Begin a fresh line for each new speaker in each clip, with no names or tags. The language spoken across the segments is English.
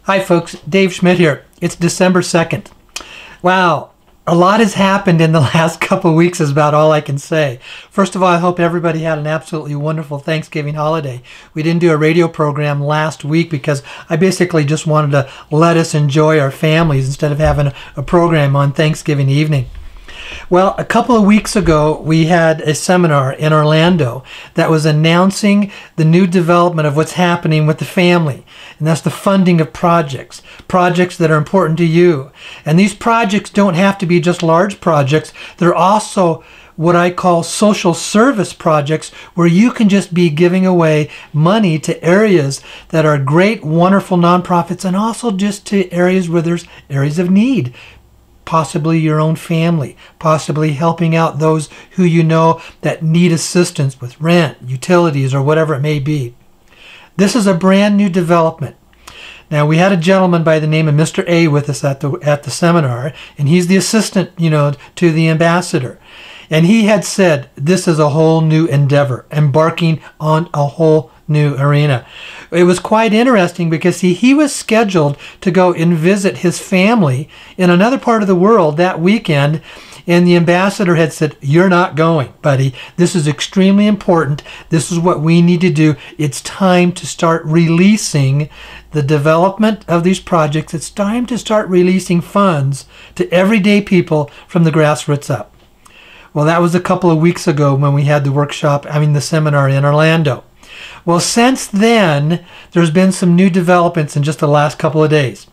Hi folks, Dave Schmidt here. It's December 2nd. Wow, a lot has happened in the last couple of weeks is about all I can say. First of all, I hope everybody had an absolutely wonderful Thanksgiving holiday. We didn't do a radio program last week because I basically just wanted to let us enjoy our families instead of having a program on Thanksgiving evening. Well, a couple of weeks ago, we had a seminar in Orlando that was announcing the new development of what's happening with the family. And that's the funding of projects that are important to you. And these projects don't have to be just large projects. They're also what I call social service projects, where you can just be giving away money to areas that are great, wonderful nonprofits, and also just to areas where there's areas of need. Possibly your own family, possibly helping out those who you know that need assistance with rent, utilities, or whatever it may be. This is a brand new development. Now, we had a gentleman by the name of Mr. A with us at the seminar, and he's the assistant, to the ambassador. And he had said, this is a whole new endeavor, embarking on a whole new arena. It was quite interesting because he was scheduled to go and visit his family in another part of the world that weekend, and the ambassador had said, "You're not going, buddy. This is extremely important. This is what we need to do. It's time to start releasing the development of these projects. It's time to start releasing funds to everyday people from the grassroots up." Well, that was a couple of weeks ago when we had the seminar in Orlando. Well, since then, there's been some new developments in just the last couple of days.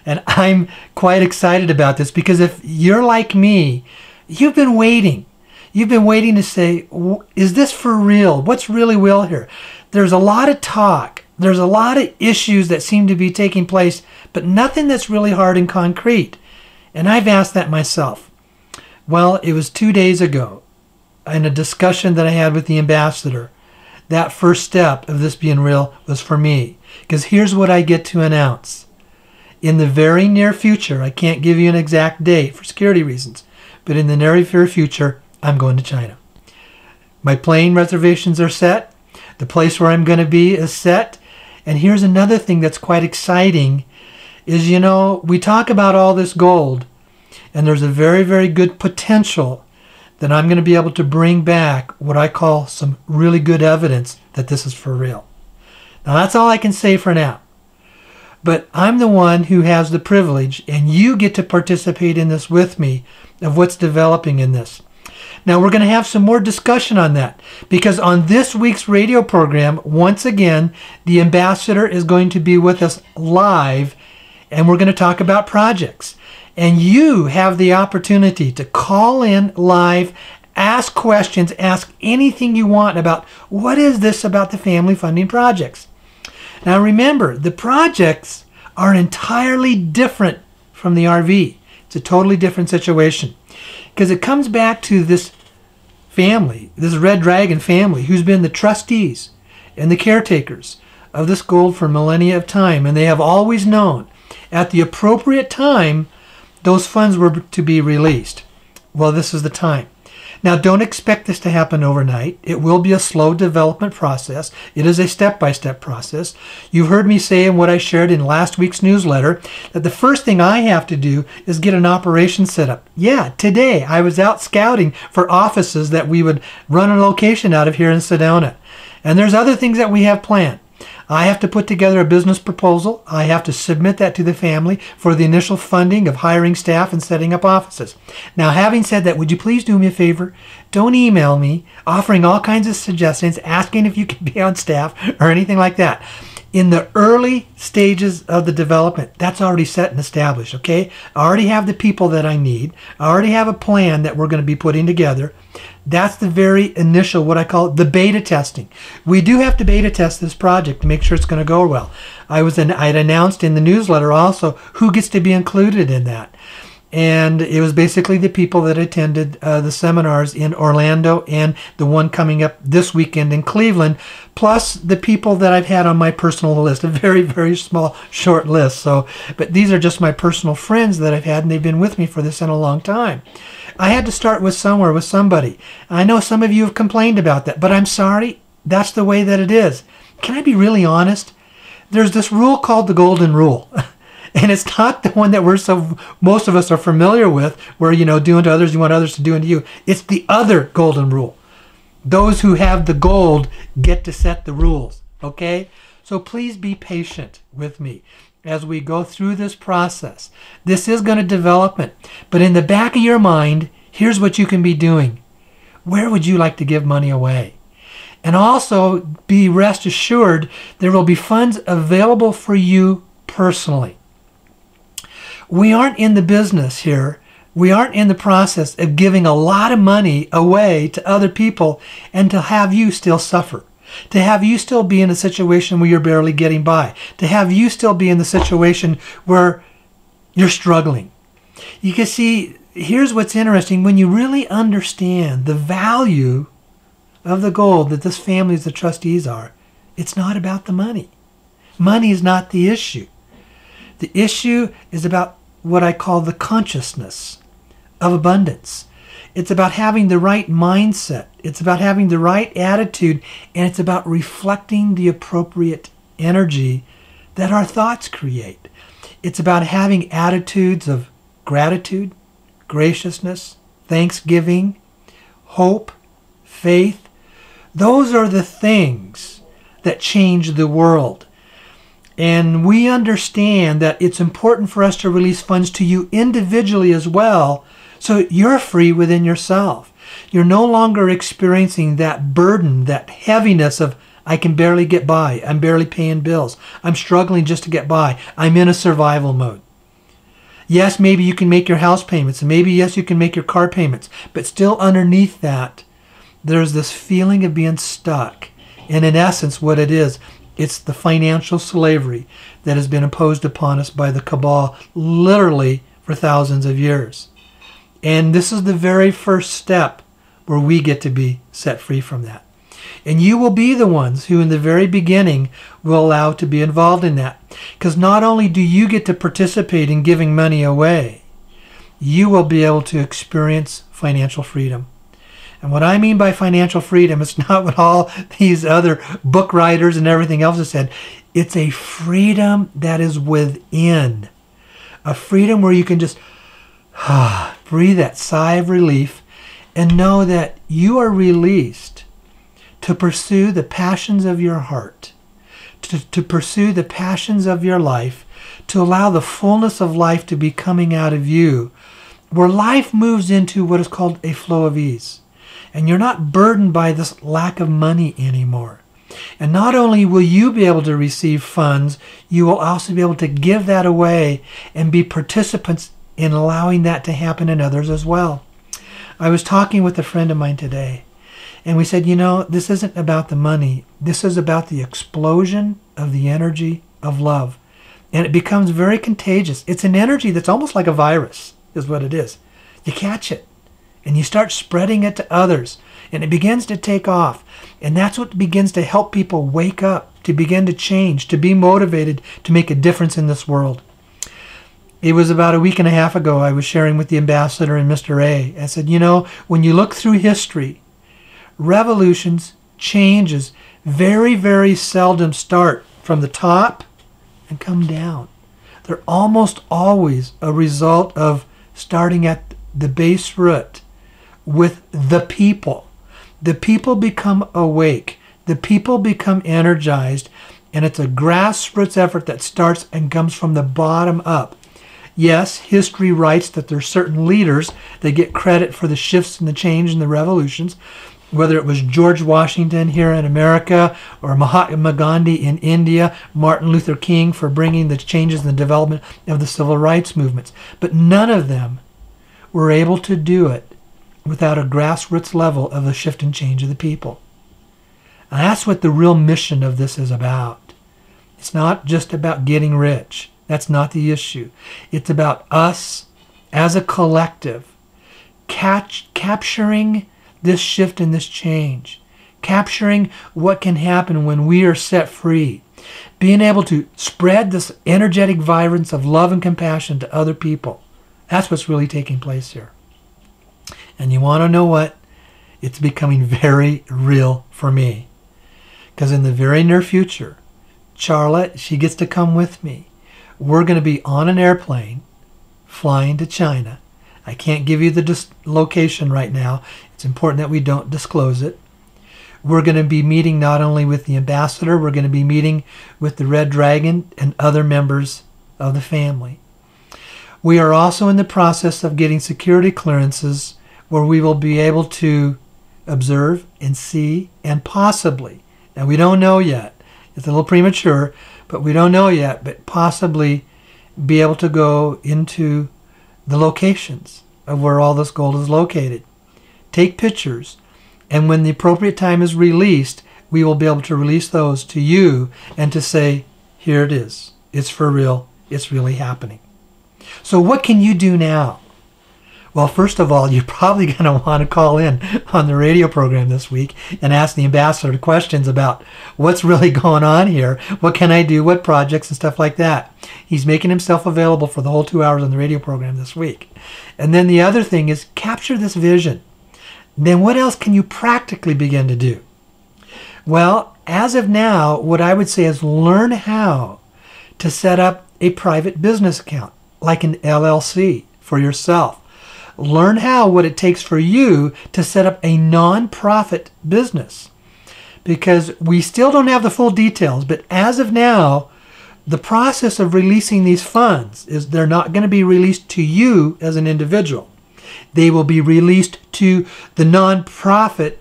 And I'm quite excited about this because if you're like me, you've been waiting. You've been waiting to say, is this for real? What's really real here? There's a lot of talk. There's a lot of issues that seem to be taking place, but nothing that's really hard and concrete. And I've asked that myself. Well, it was 2 days ago in a discussion that I had with the ambassador. That first step of this being real was for me. Because here's what I get to announce. In the very near future, I can't give you an exact date for security reasons, but in the very near future, I'm going to China. My plane reservations are set. The place where I'm going to be is set. And here's another thing that's quite exciting is, we talk about all this gold, and there's a very, very good potential that I'm going to be able to bring back what I call some really good evidence that this is for real. Now, that's all I can say for now. But I'm the one who has the privilege, and you get to participate in this with me, of what's developing in this. Now, we're going to have some more discussion on that, because on this week's radio program, once again, the ambassador is going to be with us live, and we're going to talk about projects. And you have the opportunity to call in live, ask questions, ask anything you want about what is this about the family funding projects. Now remember, the projects are entirely different from the RV. It's a totally different situation because it comes back to this family, this Red Dragon family, who's been the trustees and the caretakers of this gold for millennia of time. And they have always known at the appropriate time those funds were to be released. Well, this is the time. Now, don't expect this to happen overnight. It will be a slow development process. It is a step-by-step process. You've heard me say in what I shared in last week's newsletter that the first thing I have to do is get an operation set up. Yeah, today I was out scouting for offices that we would run a location out of here in Sedona. And there's other things that we have planned. I have to put together a business proposal. I have to submit that to the family for the initial funding of hiring staff and setting up offices. Now, having said that, would you please do me a favor? Don't email me offering all kinds of suggestions, asking if you can be on staff or anything like that. In the early stages of the development, that's already set and established, okay? I already have the people that I need. I already have a plan that we're going to be putting together. That's the very initial, what I call the beta testing. We do have to beta test this project to make sure it's going to go well. I'd announced in the newsletter also who gets to be included in that. And it was basically the people that attended the seminars in Orlando and the one coming up this weekend in Cleveland, plus the people that I've had on my personal list, a very, very small, short list. But these are just my personal friends that I've had, and they've been with me for this in a long time. I had to start with somewhere, with somebody. I know some of you have complained about that, but I'm sorry, that's the way that it is. Can I be really honest? There's this rule called the Golden Rule. And it's not the one that most of us are familiar with, where, do unto others, you want others to do unto you. It's the other golden rule. Those who have the gold get to set the rules, okay? So please be patient with me as we go through this process. This is going to develop it. But in the back of your mind, here's what you can be doing. Where would you like to give money away? And also be rest assured there will be funds available for you personally. We aren't in the business here. We aren't in the process of giving a lot of money away to other people and to have you still suffer. To have you still be in a situation where you're barely getting by. To have you still be in the situation where you're struggling. You can see, here's what's interesting. When you really understand the value of the gold that this family as the trustees are, it's not about the money. Money is not the issue. The issue is about what I call the consciousness of abundance. It's about having the right mindset. It's about having the right attitude, and it's about reflecting the appropriate energy that our thoughts create. It's about having attitudes of gratitude, graciousness, thanksgiving, hope, faith. Those are the things that change the world. And we understand that it's important for us to release funds to you individually as well, so you're free within yourself. You're no longer experiencing that burden, that heaviness of, I can barely get by. I'm barely paying bills. I'm struggling just to get by. I'm in a survival mode. Yes, maybe you can make your house payments, and maybe, yes, you can make your car payments. But still underneath that, there's this feeling of being stuck. And in essence, what it is, it's the financial slavery that has been imposed upon us by the cabal literally for thousands of years. And this is the very first step where we get to be set free from that. And you will be the ones who in the very beginning will allow to be involved in that. Because not only do you get to participate in giving money away, you will be able to experience financial freedom. And what I mean by financial freedom, it's not what all these other book writers and everything else have said. It's a freedom that is within. A freedom where you can just breathe that sigh of relief and know that you are released to pursue the passions of your heart, to pursue the passions of your life, to allow the fullness of life to be coming out of you, where life moves into what is called a flow of ease. And you're not burdened by this lack of money anymore. And not only will you be able to receive funds, you will also be able to give that away and be participants in allowing that to happen in others as well. I was talking with a friend of mine today, and we said, this isn't about the money. This is about the explosion of the energy of love. And it becomes very contagious. It's an energy that's almost like a virus, is what it is. You catch it, and you start spreading it to others, and it begins to take off. And that's what begins to help people wake up, to begin to change, to be motivated to make a difference in this world. It was about a week and a half ago I was sharing with the ambassador and Mr. A. I said, when you look through history, revolutions, changes, very, very seldom start from the top and come down. They're almost always a result of starting at the base root with the people. The people become awake. The people become energized. And it's a grassroots effort that starts and comes from the bottom up. Yes, history writes that there are certain leaders that get credit for the shifts and the change and the revolutions, whether it was George Washington here in America or Mahatma Gandhi in India, Martin Luther King for bringing the changes and the development of the civil rights movements. But none of them were able to do it without a grassroots level of the shift and change of the people. And that's what the real mission of this is about. It's not just about getting rich. That's not the issue. It's about us as a collective capturing this shift and this change, capturing what can happen when we are set free, being able to spread this energetic vibrance of love and compassion to other people. That's what's really taking place here. And you want to know what? It's becoming very real for me. Because in the very near future, Charlotte, she gets to come with me. We're going to be on an airplane flying to China. I can't give you the location right now. It's important that we don't disclose it. We're going to be meeting not only with the ambassador, we're going to be meeting with the Red Dragon and other members of the family. We are also in the process of getting security clearances where we will be able to observe and see and possibly, now we don't know yet, it's a little premature, but we don't know yet, but possibly be able to go into the locations of where all this gold is located. Take pictures, and when the appropriate time is released, we will be able to release those to you and to say, here it is. It's for real. It's really happening. So what can you do now? Well, first of all, you're probably going to want to call in on the radio program this week and ask the ambassador questions about what's really going on here. What can I do? What projects and stuff like that. He's making himself available for the whole 2 hours on the radio program this week. And then the other thing is capture this vision. Then what else can you practically begin to do? Well, as of now, what I would say is learn how to set up a private business account, like an LLC for yourself. Learn what it takes for you to set up a non-profit business. Because we still don't have the full details, but as of now, the process of releasing these funds is they're not going to be released to you as an individual. They will be released to the non-profit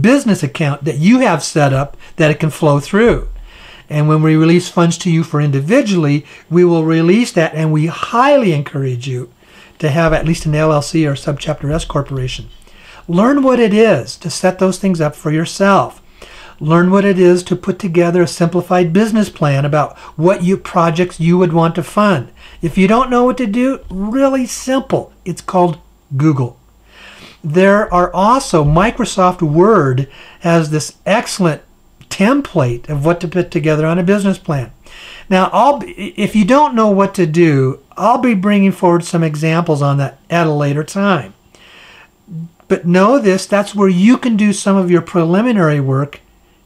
business account that you have set up that it can flow through. And when we release funds to you for individually, we will release that, and we highly encourage you to have at least an LLC or subchapter S corporation. Learn what it is to set those things up for yourself. Learn what it is to put together a simplified business plan about what projects you would want to fund. If you don't know what to do, really simple. It's called Google. There are also, Microsoft Word has this excellent template of what to put together on a business plan. Now, if you don't know what to do, I'll be bringing forward some examples on that at a later time. But know this, that's where you can do some of your preliminary work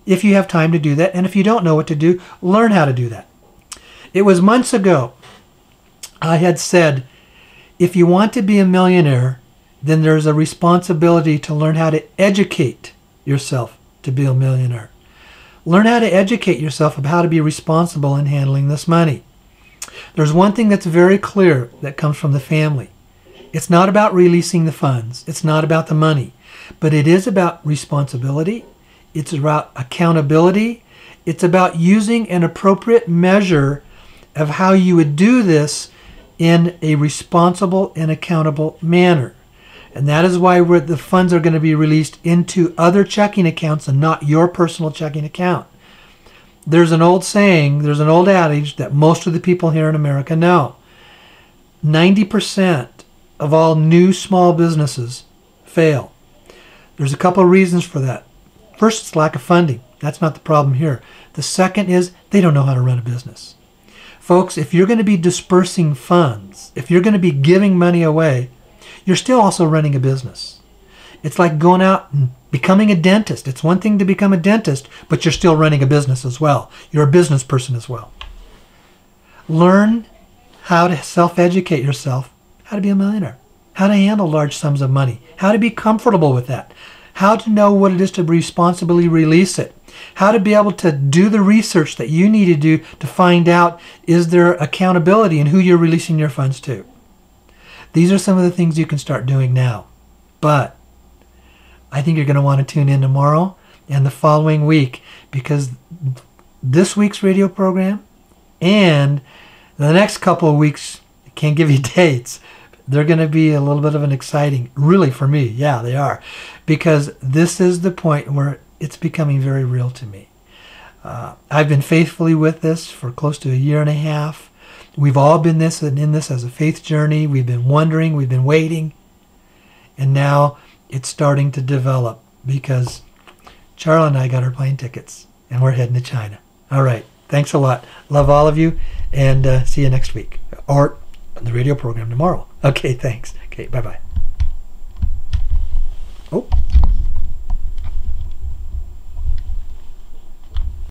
if you have time to do that. And if you don't know what to do, learn how to do that. It was months ago I had said, if you want to be a millionaire, then there's a responsibility to learn how to educate yourself to be a millionaire. Learn how to educate yourself about how to be responsible in handling this money. There's one thing that's very clear that comes from the family. It's not about releasing the funds. It's not about the money. But it is about responsibility. It's about accountability. It's about using an appropriate measure of how you would do this in a responsible and accountable manner. And that is why the funds are going to be released into other checking accounts and not your personal checking account. There's an old saying, there's an old adage that most of the people here in America know. 90% of all new small businesses fail. There's a couple of reasons for that. First, it's lack of funding. That's not the problem here. The second is they don't know how to run a business. Folks, if you're going to be dispersing funds, if you're going to be giving money away, you're still also running a business. It's like going out and becoming a dentist. It's one thing to become a dentist, but you're still running a business as well. You're a business person as well. Learn how to self-educate yourself, how to be a millionaire, how to handle large sums of money, how to be comfortable with that, how to know what it is to responsibly release it, how to be able to do the research that you need to do to find out is there accountability in who you're releasing your funds to. These are some of the things you can start doing now. But I think you're going to want to tune in tomorrow and the following week, because this week's radio program and the next couple of weeks, I can't give you dates, they're going to be a little bit of an exciting, really for me, yeah, they are, because this is the point where it's becoming very real to me. I've been faithfully with this for close to a year and a half. We've all been in this as a faith journey. We've been wondering, we've been waiting, and now it's starting to develop because Charla and I got our plane tickets and we're heading to China. All right. Thanks a lot. Love all of you, and see you next week or on the radio program tomorrow. Okay, thanks. Okay, bye-bye.